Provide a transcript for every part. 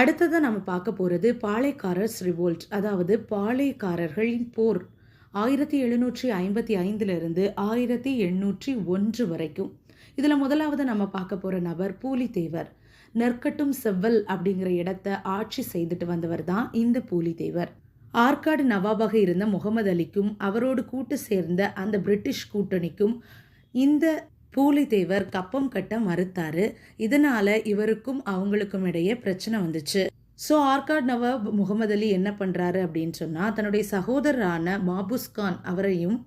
அடுத்தது நம்ம பார்க்க போகிறது பாளையக்காரர்ஸ் ரிவோல்ட், அதாவது பாளையக்காரர்களின் போர் 1755 1801 வரைக்கும். இதில் முதலாவது நம்ம பார்க்க போகிற நபர் பூலித்தேவர். நெற்கட்டும் செவ்வல் அப்படிங்கிற இடத்த ஆட்சி செய்துட்டு வந்தவர் தான் இந்த பூலித்தேவர். ஆற்காடு நவாபாக இருந்த முகமது அலிக்கும் அவரோடு கூட்டு சேர்ந்த அந்த பிரிட்டிஷ் கூட்டணிக்கும் இந்த பூலித்தேவர் கப்பம் கட்ட மறுத்தாரு. இதனால இவருக்கும் அவங்களுக்கும் இடையே பிரச்சனை வந்துச்சு. ஸோ ஆர்காட் நவாப் முகமது அலி என்ன பண்ணுறாரு அப்படின்னு சொன்னால், தன்னுடைய சகோதரரான மாபூஸ் கான் அவரையும்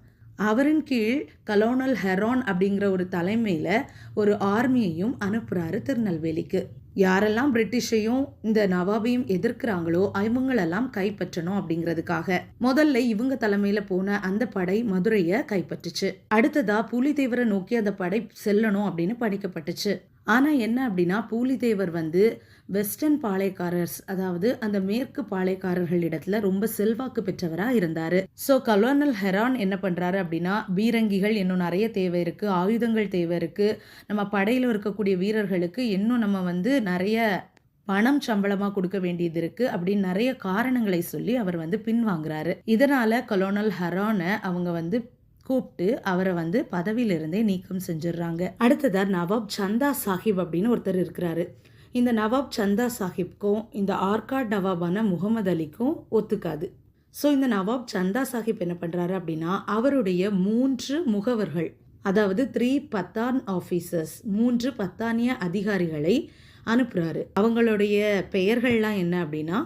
அவரின் கீழ் கலோனல் ஹெரான் அப்படிங்கிற ஒரு தலைமையில் ஒரு ஆர்மியையும் அனுப்புகிறாரு திருநெல்வேலிக்கு. யாரெல்லாம் பிரிட்டிஷையும் இந்த நவாபையும் எதிர்க்கிறாங்களோ அவங்களெல்லாம் கைப்பற்றணும் அப்படிங்கிறதுக்காக முதல்ல இவங்க தலைமையில போன அந்த படை மதுரையை கைப்பற்றுச்சு. அடுத்ததா பூலித்தேவரை நோக்கி அந்த படை செல்லணும் அப்படின்னு படிக்கப்பட்டுச்சு. ஆனா என்ன அப்படின்னா, பூலித்தேவர் வெஸ்டர்ன் பாளையக்காரர்ஸ், அதாவது அந்த மேற்கு பாளையக்காரர்களிடத்துல ரொம்ப செல்வாக்கு பெற்றவரா இருந்தாரு. ஸோ கலோனல் ஹெரான் என்ன பண்றாரு அப்படின்னா, பீரங்கிகள் இன்னும் நிறைய தேவை இருக்கு, ஆயுதங்கள் தேவை இருக்கு, நம்ம படையில இருக்கக்கூடிய வீரர்களுக்கு இன்னும் நம்ம நிறைய பணம் சம்பளமா கொடுக்க வேண்டியது இருக்கு அப்படின்னு நிறைய காரணங்களை சொல்லி அவர் பின்வாங்குறாரு. இதனால கலோனல் ஹெரானை அவங்க கூப்பிட்டு அவரை பதவியிலிருந்தே நீக்கம் செஞ்சிடறாங்க. அடுத்ததா நவாப் சந்தா சாஹிப் அப்படின்னு ஒருத்தர் இருக்கிறாரு. இந்த நவாப் சந்தா சாஹிப்க்கும் இந்த ஆர்காட் நவாபான முகமது அலிக்கும் ஒத்துக்காது. ஸோ இந்த நவாப் சந்தா சாஹிப் என்ன பண்ணுறாரு அப்படின்னா, அவருடைய 3 முகவர்கள், அதாவது 3 பத்தான் ஆஃபீஸர்ஸ், 3 பத்தானிய அதிகாரிகளை அனுப்புகிறாரு. அவங்களுடைய பெயர்கள்லாம் என்ன அப்படின்னா,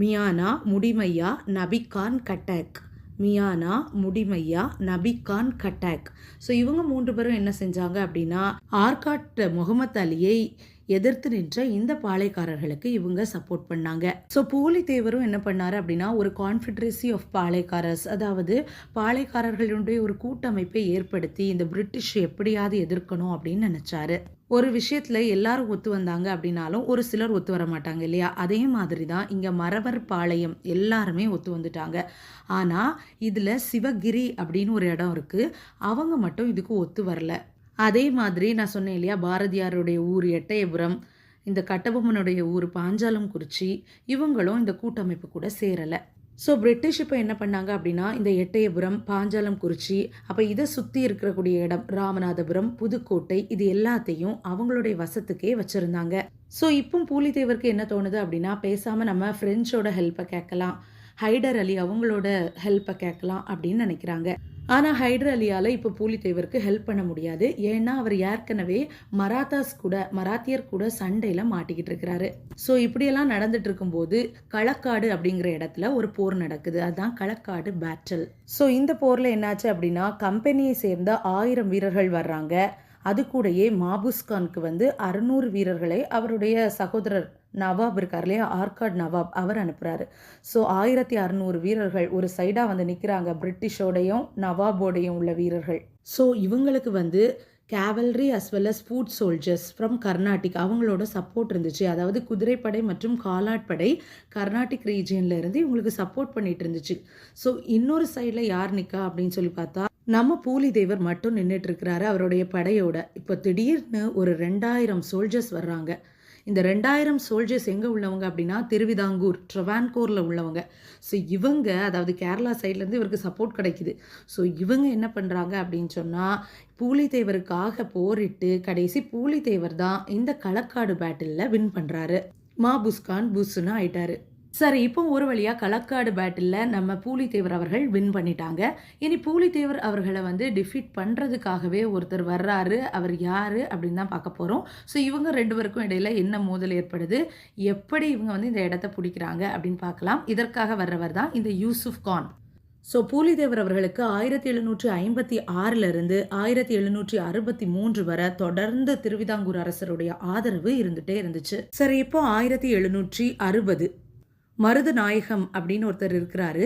மியானா, முடிமையா, நபிகான் கட்டாக். மியானா, முடிமையா, நபிகான் கட்டாக். ஸோ இவங்க 3 பேரும் என்ன செஞ்சாங்க அப்படின்னா, ஆர்காட் முகமது அலியை எதிர்த்து நின்ற இந்த பாளையக்காரர்களுக்கு இவங்க சப்போர்ட் பண்ணாங்க. ஸோ பூலித்தேவரும் என்ன பண்ணாரு அப்படின்னா, ஒரு கான்ஃபெடரசி ஆஃப் பாளையக்காரர்ஸ், அதாவது பாளையக்காரர்களுடைய ஒரு கூட்டமைப்பை ஏற்படுத்தி இந்த பிரிட்டிஷ் எப்படியாவது எதிர்க்கணும் அப்படின்னு நினைச்சாரு. ஒரு விஷயத்துல எல்லாரும் ஒத்து வந்தாங்க அப்படின்னாலும் ஒரு சிலர் ஒத்து வர மாட்டாங்க இல்லையா? அதே மாதிரி தான் இங்க மறவர் பாளையம் எல்லாருமே ஒத்து வந்துட்டாங்க. ஆனா இதுல சிவகிரி அப்படின்னு ஒரு இடம் இருக்கு, அவங்க மட்டும் இதுக்கு ஒத்து வரல. அதே மாதிரி நான் சொன்னேன் இல்லையா, பாரதியாருடைய ஊர் எட்டயபுரம், இந்த கட்டபொம்மனுடைய ஊர் பாஞ்சாலம்குறிச்சி, இவங்களும் இந்த கூட்டமைப்பு கூட சேரலை. ஸோ பிரிட்டிஷ் இப்போ என்ன பண்ணாங்க அப்படின்னா, இந்த எட்டயபுரம், பாஞ்சாலம்குறிச்சி, அப்போ இதை சுற்றி இருக்கக்கூடிய இடம் ராமநாதபுரம், புதுக்கோட்டை, இது எல்லாத்தையும் அவங்களுடைய வசத்துக்கே வச்சுருந்தாங்க. ஸோ இப்போ பூலித்தேவருக்கு என்ன தோணுது அப்படின்னா, பேசாமல் நம்ம ஃப்ரெஞ்சோட ஹெல்ப்பை கேட்கலாம், ஹைடர் அலி அவங்களோட ஹெல்ப்பை கேட்கலாம் அப்படின்னு நினைக்கிறாங்க. ஆனால் ஹைடர் அலியால் இப்போ பூலித்தேவருக்கு ஹெல்ப் பண்ண முடியாது. ஏன்னா அவர் ஏற்கனவே மராத்தியர் கூட சண்டையில் மாட்டிக்கிட்டு இருக்கிறாரு. ஸோ இப்படியெல்லாம் நடந்துட்டு இருக்கும்போது களக்காடு அப்படிங்கிற இடத்துல ஒரு போர் நடக்குது. அதுதான் களக்காடு பேட்டில். ஸோ இந்த போரில் என்னாச்சு அப்படின்னா, கம்பெனியை சேர்ந்த 1000 வீரர்கள் வர்றாங்க. அது கூடயே மாபூஸ் கானுக்கு 600 வீரர்களை அவருடைய சகோதரர் நவாப் இருக்கார் இல்லையா, ஆர்காட் நவாப், அவர் அனுப்புகிறாரு. ஸோ 1600 வீரர்கள் ஒரு சைடாக நிற்கிறாங்க, பிரிட்டிஷோடையும் நவாபோடையும் உள்ள வீரர்கள். ஸோ இவங்களுக்கு cavalry as well as foot soldiers from Carnatic அவங்களோட சப்போர்ட் இருந்துச்சு. அதாவது குதிரைப்படை மற்றும் காலாட்படை கர்நாடிக் ரீஜியன்ல இருந்து இவங்களுக்கு சப்போர்ட் பண்ணிட்டு இருந்துச்சு. ஸோ இன்னொரு சைடில் யார் நிற்கா அப்படின்னு சொல்லி பார்த்தா, நம்ம பூலித்தேவர் மட்டும் நின்றுட்டு இருக்கிறாரு அவருடைய படையோட. இப்போ திடீர்னு ஒரு 2000 சோல்ஜர்ஸ் வர்றாங்க. இந்த 2000 சோல்ஜர்ஸ் எங்கே உள்ளவங்க அப்படின்னா, திருவிதாங்கூர், ட்ரவான்கோரில் உள்ளவங்க. ஸோ இவங்க, அதாவது கேரளா சைட்லேருந்து இவருக்கு சப்போர்ட் கிடைக்குது. ஸோ இவங்க என்ன பண்ணுறாங்க அப்படின்னு சொன்னால், பூலித்தேவருக்காக போரிட்டு கடைசி பூலித்தேவர் தான் இந்த களக்காடு பேட்டிலில் வின் பண்ணுறாரு. மாபூஸ் கான் புஸ்ஸுன்னு ஆயிட்டாரு. சரி, இப்போ ஒரு வழியாக களக்காடு பேட்டிலில் நம்ம பூலித்தேவர் அவர்கள் வின் பண்ணிட்டாங்க. இனி பூலித்தேவர் அவர்களை டிஃபீட் பண்ணுறதுக்காகவே ஒருத்தர் வர்றாரு. அவர் யார் அப்படின்னு தான் பார்க்க போகிறோம். ஸோ இவங்க 2 பேருக்கும் இடையில் என்ன மோதல் ஏற்படுது, எப்படி இவங்க இந்த இடத்த பிடிக்கிறாங்க அப்படின்னு பார்க்கலாம். இதற்காக வர்றவர் தான் இந்த யூசுப் கான். ஸோ பூலித்தேவர் அவர்களுக்கு 1756 1763 வரை தொடர்ந்து திருவிதாங்கூர் அரசருடைய ஆதரவு இருந்துகிட்டே இருந்துச்சு. சரி, இப்போ 1760 மருதுநாயகம் அப்படின்னு ஒருத்தர் இருக்கிறாரு.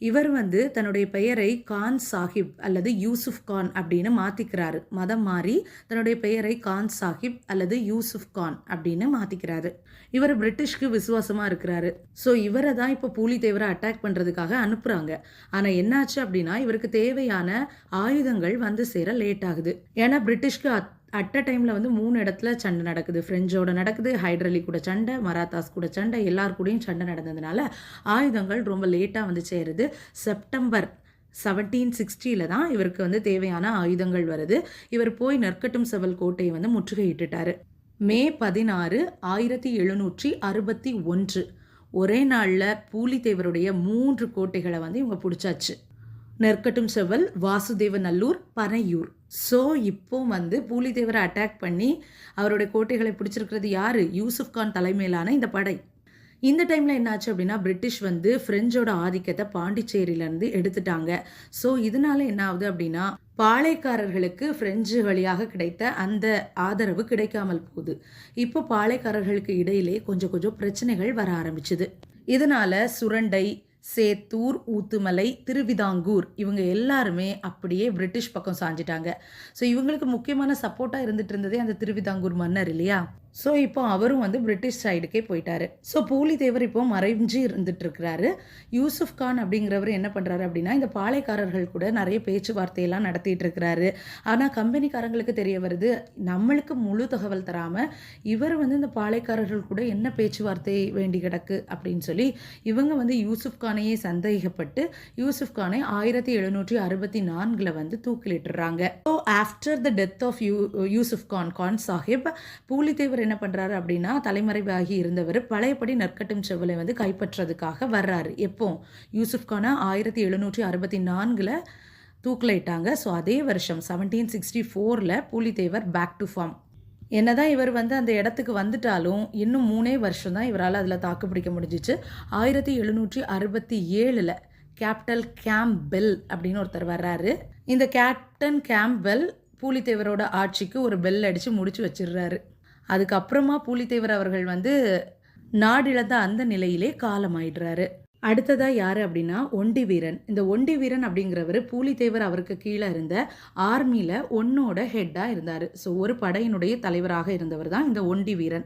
இவர் தன்னுடைய பெயரை கான் சாஹிப் அல்லது யூசுப் கான் அப்படின்னு மாற்றிக்கிறாரு. மதம் மாறி தன்னுடைய பெயரை கான் சாஹிப் அல்லது யூசுப் கான் அப்படின்னு மாற்றிக்கிறாரு. இவர் பிரிட்டிஷ்க்கு விசுவாசமாக இருக்கிறாரு. ஸோ இவரை தான் இப்போ பூலித்தேவரை அட்டாக் பண்ணுறதுக்காக அனுப்புகிறாங்க. ஆனால் என்னாச்சு அப்படின்னா, இவருக்கு தேவையான ஆயுதங்கள் சேர லேட் ஆகுது. ஏன்னா பிரிட்டிஷ்க்கு அட் அ டைமில் வந்து 3 இடத்துல சண்டை நடக்குது. ஃப்ரெஞ்சோட நடக்குது, ஹைட்ரலி கூட சண்டை, மராத்தாஸ் கூட சண்டை, எல்லார் கூடயும் சண்டை நடந்ததுனால ஆயுதங்கள் ரொம்ப லேட்டாக வந்து சேருது. செப்டம்பர் 1760 தான் இவருக்கு வந்து தேவையான ஆயுதங்கள் வருது. இவர் போய் நெற்கட்டும் செவல் கோட்டையை வந்து முற்றுகையிட்டுட்டாரு. மே 16, 1761 ஒரே நாளில் பூலித்தேவருடைய 3 கோட்டைகளை வந்து இவங்க பிடிச்சாச்சு. நெற்கட்டும் செவல், வாசுதேவநல்லூர், பனையூர். ஸோ இப்போ வந்து பூலித்தேவரை அட்டாக் பண்ணி அவருடைய கோட்டைகளை பிடிச்சிருக்கிறது யார்? யூசுப் கான் தலைமையிலான இந்த படை. இந்த டைமில் என்னாச்சு அப்படின்னா பிரிட்டிஷ் வந்து ஃப்ரெஞ்சோட ஆதிக்கத்தை பாண்டிச்சேரியிலேருந்து எடுத்துட்டாங்க. ஸோ இதனால என்ன ஆகுது அப்படின்னா பாளையக்காரர்களுக்கு ஃப்ரெஞ்சு வழியாக கிடைத்த அந்த ஆதரவு கிடைக்காமல் போகுது. இப்போ பாளையக்காரர்களுக்கு இடையிலே கொஞ்சம் கொஞ்சம் பிரச்சனைகள் வர ஆரம்பிச்சுது. இதனால சுரண்டை, சேத்தூர், ஊத்துமலை, திருவிதாங்கூர் இவங்க எல்லாருமே அப்படியே பிரிட்டிஷ் பக்கம் சாஞ்சிட்டாங்க. ஸோ இவங்களுக்கு முக்கியமான சப்போர்ட்டாக இருந்துட்டு இருந்ததே அந்த திருவிதாங்கூர் மன்னர் இல்லையா? ஸோ இப்போ அவரும் வந்து பிரிட்டிஷ் சைடுக்கே போயிட்டாரு. ஸோ பூலித்தேவர் இப்போ மறைஞ்சு இருந்துட்டு இருக்கிறாரு. யூசுப் கான் அப்படிங்கிறவர் என்ன பண்ணுறாரு அப்படின்னா இந்த பாளையக்காரர்கள் கூட நிறைய பேச்சுவார்த்தையெல்லாம் நடத்திட்டு இருக்கிறாரு. ஆனால் கம்பெனிக்காரங்களுக்கு தெரிய வருது நம்மளுக்கு முழு தகவல் தராமல் இவர் வந்து இந்த பாளையக்காரர்கள் கூட என்ன பேச்சுவார்த்தை வேண்டி கிடக்கு அப்படின்னு சொல்லி இவங்க வந்து யூசுப் கானையே சந்தேகப்பட்டு யூசுப் கானை 1764 வந்து தூக்கிலிட்டுறாங்க. So after the death of Yusuf Khan Sahib, Pulithevar என்ன பண்ணுறாரு அப்படின்னா தலைமறைவாகி இருந்தவர் பழையபடி நெற்கட்டும் செவலை வந்து கைப்பற்றதுக்காக வர்றாரு. எப்போ? யூசுப் கானை 1764 தூக்கிலிட்டாங்க. ஸோ அதே வருஷம் 1764 பூலித்தேவர் பேக் டு ஃபார்ம். என்னதான் இவர் வந்து அந்த இடத்துக்கு வந்துட்டாலும் இன்னும் 3 வருஷம் தான் இவரால் அதில் தாக்கு பிடிக்க முடிஞ்சிச்சு. 1767 கேப்டன் கேம்ப்பெல் அப்படின்னு ஒருத்தர் வர்றாரு. இந்த கேப்டன் கேம்ப்பெல் பூலித்தேவரோட ஆட்சிக்கு ஒரு பெல் அடித்து முடிச்சு வச்சிடுறாரு. அதுக்கப்புறமா பூலித்தேவர் அவர்கள் வந்து நாடிழந்த அந்த நிலையிலே காலமாயிடுறாரு. அடுத்ததாக யார் அப்படின்னா ஒண்டி வீரன். இந்த ஒண்டி வீரன் அப்படிங்கிறவர் பூலித்தேவர் அவருக்கு கீழே இருந்த ஆர்மியில் ஒன்னோட ஹெட்டாக இருந்தார். ஸோ ஒரு படையினுடைய தலைவராக இருந்தவர் தான் இந்த ஒண்டி வீரன்.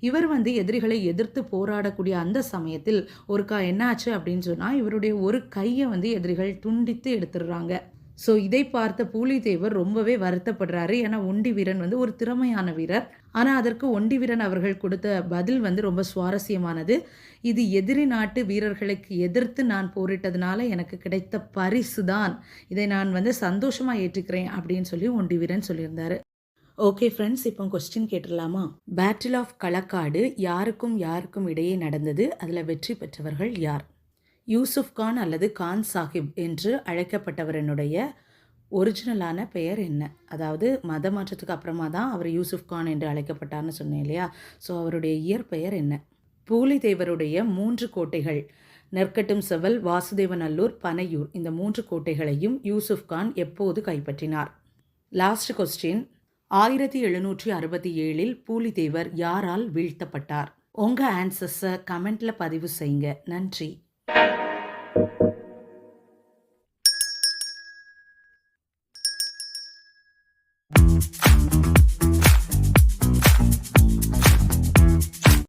இவர் வந்து எதிரிகளை எதிர்த்து போராடக்கூடிய அந்த சமயத்தில் ஒருக்கா என்னாச்சு அப்படின்னு சொன்னால் இவருடைய ஒரு கையை வந்து எதிரிகள் துண்டித்து எடுத்துடுறாங்க. ஸோ இதை பார்த்த பூலித்தேவர் ரொம்பவே வருத்தப்படுறாரு. ஏன்னா ஒண்டி வீரன் வந்து ஒரு திறமையான வீரர். ஆனால் அதற்கு ஒண்டி வீரன் அவர்கள் கொடுத்த பதில் வந்து ரொம்ப சுவாரஸ்யமானது. இது எதிரி நாட்டு வீரர்களுக்கு எதிர்த்து நான் போரிட்டதுனால எனக்கு கிடைத்த பரிசு தான், இதை நான் வந்து சந்தோஷமாக ஏற்றுக்கிறேன் அப்படின்னு சொல்லி ஒண்டி வீரன் சொல்லியிருந்தாரு. ஓகே ஃப்ரெண்ட்ஸ், இப்போ கொஸ்டின் கேட்டுடலாமா? பேட்டில் ஆஃப் களக்காடு யாருக்கும் யாருக்கும் இடையே நடந்தது? அதில் வெற்றி பெற்றவர்கள் யார்? யூசுப் கான் அல்லது கான் சாஹிப் என்று அழைக்கப்பட்டவரனுடைய ஒரிஜினலான பெயர் என்ன? அதாவது மத மாற்றத்துக்கு அப்புறமா தான் அவர் யூசுப் கான் என்று அழைக்கப்பட்டார்னு சொன்னேன் இல்லையா? ஸோ அவருடைய இயற்பெயர் என்ன? பூலித்தேவருடைய 3 கோட்டைகள் நெற்கட்டும் செவல், வாசுதேவநல்லூர், பனையூர், இந்த 3 கோட்டைகளையும் யூசுப் கான் எப்போது கைப்பற்றினார்? லாஸ்ட் கொஸ்டின், 1767 பூலித்தேவர் யாரால் வீழ்த்தப்பட்டார்? உங்கள் ஆன்சர்ஸை கமெண்ட்டில் பதிவு செய்யுங்க. நன்றி.